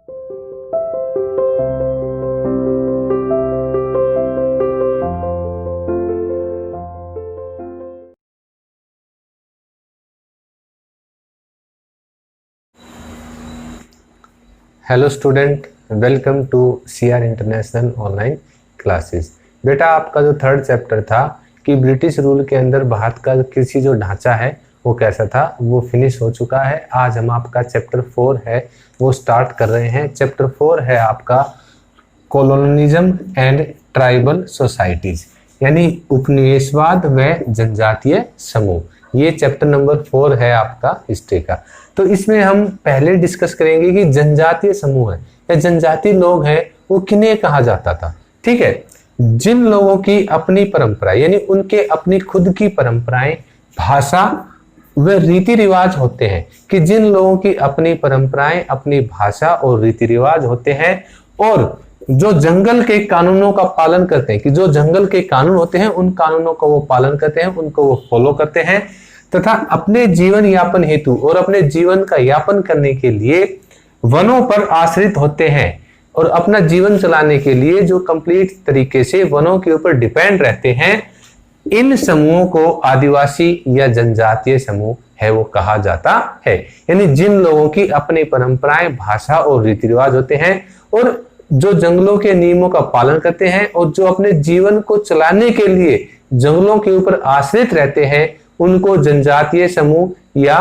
Hello student, welcome to CR international online classes. बेटा, आपका जो थर्ड चैप्टर था कि ब्रिटिश रूल के अंदर भारत का कृषि जो ढांचा है वो कैसा था, वो फिनिश हो चुका है। आज हम आपका चैप्टर 4 है वो स्टार्ट कर रहे हैं। चैप्टर 4 है आपका कॉलोनिज्म एंड ट्राइबल सोसाइटीज, यानी उपनिवेशवाद व जनजातीय समूह। ये चैप्टर नंबर 4 है आपका हिस्ट्री का। तो इसमें हम पहले डिस्कस करेंगे कि जनजातीय समूह है या जनजातीय लोग हैं वो किन्हें कहा जाता था। ठीक है, जिन लोगों की अपनी परंपरा यानी उनके अपनी खुद की परंपराएं, भाषा व रीति रिवाज होते हैं, कि जिन लोगों की अपनी परंपराएं, अपनी भाषा और रीति रिवाज होते हैं और जो जंगल के कानूनों का पालन करते हैं, कि जो जंगल के कानून होते हैं उन कानूनों का वो पालन करते हैं, उनको वो फॉलो करते हैं, तथा अपने जीवन यापन हेतु और अपने जीवन का यापन करने के लिए वनों पर आश्रित होते हैं और अपना जीवन चलाने के लिए जो कंप्लीट तरीके से वनों के ऊपर डिपेंड रहते हैं, इन समूहों को आदिवासी या जनजातीय समूह है वो कहा जाता है। यानी जिन लोगों की अपनी परंपराएं, भाषा और रीति रिवाज होते हैं और जो जंगलों के नियमों का पालन करते हैं और जो अपने जीवन को चलाने के लिए जंगलों के ऊपर आश्रित रहते हैं, उनको जनजातीय समूह या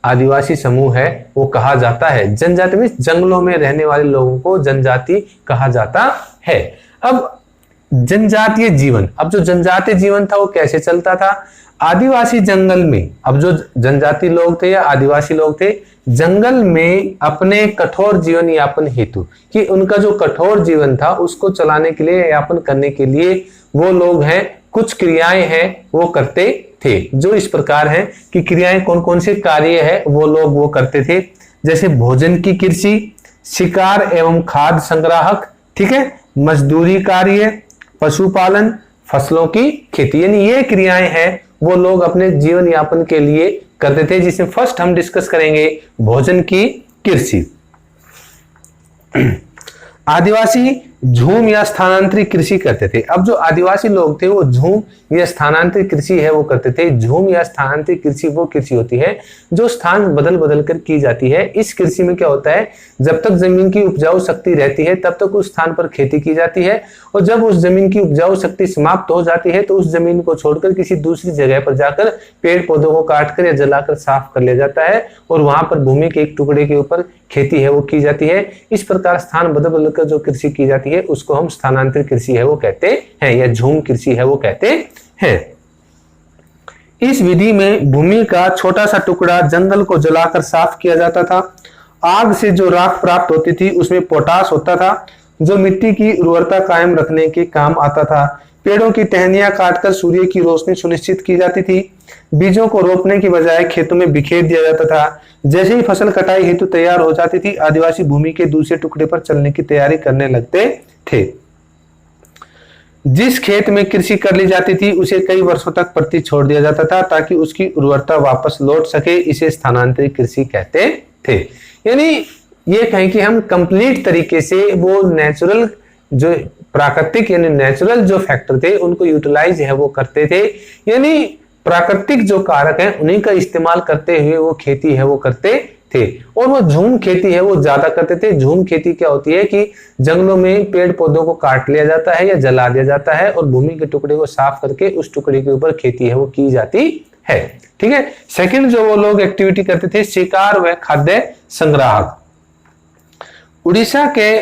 आदिवासी समूह है वो कहा जाता है। जनजाति में जंगलों में रहने वाले लोगों को जनजाति कहा जाता है। अब जनजातीय जीवन, अब जो जनजातीय जीवन था वो कैसे चलता था? आदिवासी जंगल में, अब जो जनजाति लोग थे या आदिवासी लोग थे, जंगल में अपने कठोर जीवन यापन हेतु, कि उनका जो कठोर जीवन था उसको चलाने के लिए, यापन करने के लिए वो लोग हैं कुछ क्रियाएं हैं वो करते थे, जो इस प्रकार हैं कि क्रियाएं कौन कौन से कार्य है वो लोग वो करते थे। जैसे भोजन की कृषि, शिकार एवं खाद्य संग्राहक, ठीक है, मजदूरी कार्य, पशुपालन, फसलों की खेती, यानी ये क्रियाएं हैं वो लोग अपने जीवन यापन के लिए करते थे। जिसमें फर्स्ट हम डिस्कस करेंगे भोजन की कृषि। आदिवासी झूम या स्थानांतरित कृषि करते थे। अब जो आदिवासी लोग थे वो झूम या स्थानांतरित कृषि है वो करते थे। झूम या स्थानांतरित कृषि वो कृषि होती है जो स्थान बदल बदल कर की जाती है। इस कृषि में क्या होता है, जब तक जमीन की उपजाऊ शक्ति रहती है तब तक उस स्थान पर खेती की जाती है, और जब उस जमीन की उपजाऊ शक्ति समाप्त हो जाती है तो उस जमीन को छोड़कर किसी दूसरी जगह पर जाकर पेड़ पौधों को काटकर या जलाकर साफ कर लिया जाता है और वहां पर भूमि के एक टुकड़े के ऊपर खेती है वो की जाती है। इस प्रकार स्थान बदल बदल कर जो कृषि की जाती है उसको हम स्थानांतरित कृषि है वो कहते हैं या झूम कृषि है वो कहते हैं। इस विधि में भूमि का छोटा सा टुकड़ा जंगल को जलाकर साफ किया जाता था। आग से जो राख प्राप्त होती थी उसमें पोटास होता था जो मिट्टी की उर्वरता कायम रखने के काम आता था। पेड़ों की टहनियां काटकर सूर्य की रोशनी सुनिश्चित की जाती थी। बीजों को रोपने की बजाय खेतों में बिखेर दिया जाता था। जैसे ही फसल कटाई हेतु तैयार हो जाती थी, आदिवासी भूमि के दूसरे टुकड़े पर चलने की तैयारी करने लगते थे। जिस खेत में कृषि कर ली जाती थी उसे कई वर्षों तक प्रति छोड़ दिया जाता था ताकि उसकी उर्वरता वापस लौट सके। इसे स्थानांतरित कृषि कहते थे। यानी ये कहें कि हम कंप्लीट तरीके से वो नेचुरल जो प्राकृतिक यानी नेचुरल जो फैक्टर थे उनको यूटिलाइज है वो करते थे, यानी प्राकृतिक जो कारक हैं उन्हीं का इस्तेमाल करते हुए वो खेती है वो करते थे। और वो झूम खेती है वो ज्यादा करते थे। झूम खेती क्या होती है कि जंगलों में पेड़ पौधों को काट लिया जाता है या जला दिया जाता है और भूमि के टुकड़े को साफ करके उस टुकड़े के ऊपर खेती है वो की जाती है। ठीक है। सेकंड जो वो लोग एक्टिविटी करते थे, शिकार व खाद्य संग्राहक। उड़ीसा के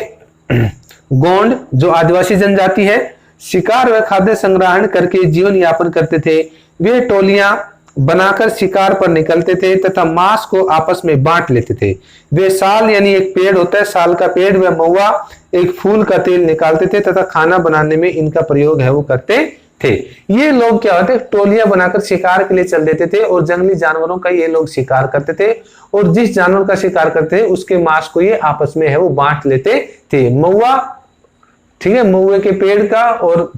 गोंड जो आदिवासी जनजाति है, शिकार व खाद्य संग्रहण करके जीवन यापन करते थे। वे टोलियां बनाकर शिकार पर निकलते थे तथा मांस को आपस में बांट लेते थे। वे साल यानी एक पेड़ होता है, साल का पेड़ व महुआ एक फूल का तेल निकालते थे तथा खाना बनाने में इनका प्रयोग है वो करते थे। ये लोग क्या होते, टोलियां बनाकर शिकार के लिए चल देते थे और जंगली जानवरों का ये लोग शिकार करते थे और जिस जानवर का शिकार करते थे उसके मांस को ये आपस में है वो बांट लेते थे। महुआ, ठीक है, महुए के पेड़ का और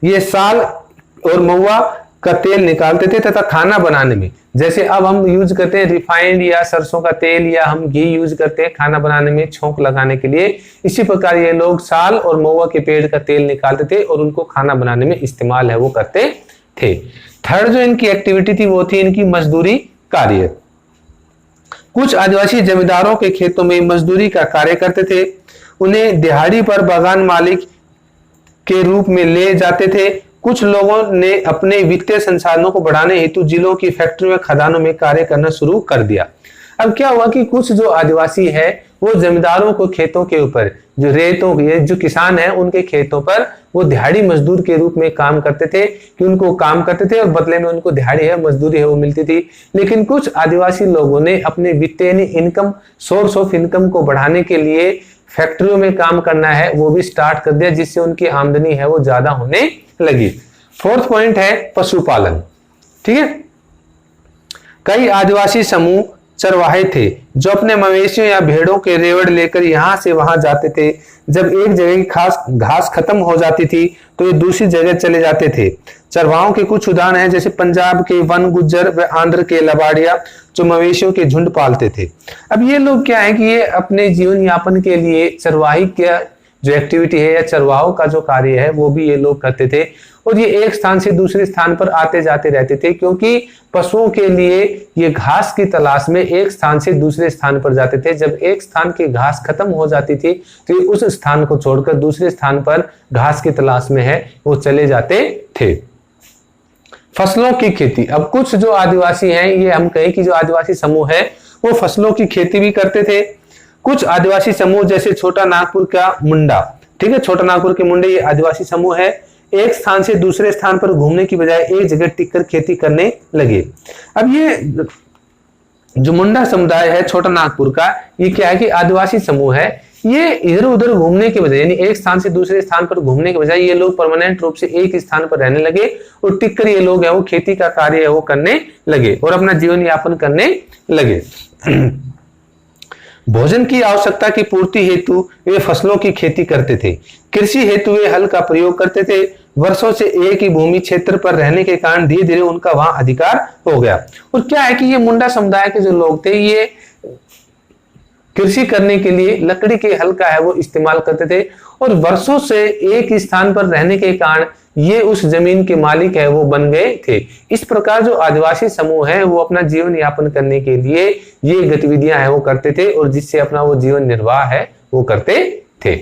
ये साल और महुआ का तेल निकालते थे तथा खाना बनाने में, जैसे अब हम यूज करते हैं रिफाइंड या सरसों का तेल या हम घी यूज करते हैं खाना बनाने में छौंक लगाने के लिए, इसी प्रकार ये लोग साल और महुआ के पेड़ का तेल निकालते थे और उनको खाना बनाने में इस्तेमाल है वो करते थे। थर्ड जो इनकी एक्टिविटी थी वो थी इनकी मजदूरी कार्य। कुछ आदिवासी जमींदारों के खेतों में मजदूरी का कार्य करते थे। उन्हें दिहाड़ी पर बागान मालिक के रूप में ले जाते थे। कुछ लोगों ने अपने वित्तीय संसाधनों को बढ़ाने हेतु जिलों की फैक्ट्री में खदानों में कार्य करना शुरू कर दिया। अब क्या हुआ कि कुछ जो आदिवासी है वो जमींदारों को खेतों के ऊपर जो रेतों के जो किसान है उनके खेतों पर वो दिहाड़ी मजदूर के रूप में काम करते थे कि उनको काम करते थे और बदले में उनको दिहाड़ी है मजदूरी है वो मिलती थी। लेकिन कुछ आदिवासी लोगों ने अपने वित्तीय इनकम सोर्स ऑफ इनकम को बढ़ाने के लिए फैक्ट्रियों में काम करना है वो भी स्टार्ट कर दिया, जिससे उनकी आमदनी है वो ज्यादा होने लगी। फोर्थ पॉइंट है पशुपालन। ठीक है, कई आदिवासी समूह चरवाहे थे जो अपने मवेशियों या भेड़ों के रेवड़ लेकर यहां से वहां जाते थे। जब एक जगह की घास खत्म हो जाती थी तो ये दूसरी जगह चले जाते थे। चरवाहों के कुछ उदाहरण हैं जैसे पंजाब के वन गुज्जर व आंध्र के लबाड़िया जो मवेशियों के झुंड पालते थे। अब ये लोग क्या है कि ये अपने जीवन यापन के लिए चरवाही का जो एक्टिविटी है या चरवाहों का जो कार्य है वो भी ये लोग करते थे और ये एक स्थान से दूसरे स्थान पर आते जाते रहते थे, क्योंकि पशुओं के लिए ये घास की तलाश में एक स्थान से दूसरे स्थान पर जाते थे। जब एक स्थान की घास खत्म हो जाती थी तो ये उस स्थान को छोड़कर दूसरे स्थान पर घास की तलाश में है वो चले जाते थे। फसलों की खेती। अब कुछ जो आदिवासी हैं ये हम कहें कि जो आदिवासी समूह है वो फसलों की खेती भी करते थे। कुछ आदिवासी समूह जैसे छोटा नागपुर का मुंडा, ठीक है, छोटा नागपुर के मुंडे ये आदिवासी समूह है, एक स्थान से दूसरे स्थान पर घूमने की बजाय एक जगह टिककर खेती करने लगे। अब ये जो मुंडा समुदाय है छोटा नागपुर का, ये क्या है कि आदिवासी समूह है, ये इधर उधर घूमने के बजाय यानी एक स्थान से दूसरे स्थान पर घूमने के बजाय ये लोग परमानेंट रूप से एक स्थान पर रहने लगे और टिककर ये लोग है वो खेती का कार्य है वो करने लगे और अपना जीवन यापन करने लगे। भोजन की आवश्यकता की पूर्ति हेतु वे फसलों की खेती करते थे। कृषि हेतु वे हल का प्रयोग करते थे। वर्षों से एक ही भूमि क्षेत्र पर रहने के कारण धीरे धीरे उनका वहां अधिकार हो गया। और क्या है कि ये मुंडा समुदाय के जो लोग थे ये कृषि करने के लिए लकड़ी के हल का है वो इस्तेमाल करते थे और वर्षों से एक ही स्थान पर रहने के कारण ये उस जमीन के मालिक है वो बन गए थे। इस प्रकार जो आदिवासी समूह है वो अपना जीवन यापन करने के लिए ये गतिविधियां है वो करते थे और जिससे अपना वो जीवन निर्वाह है वो करते थे।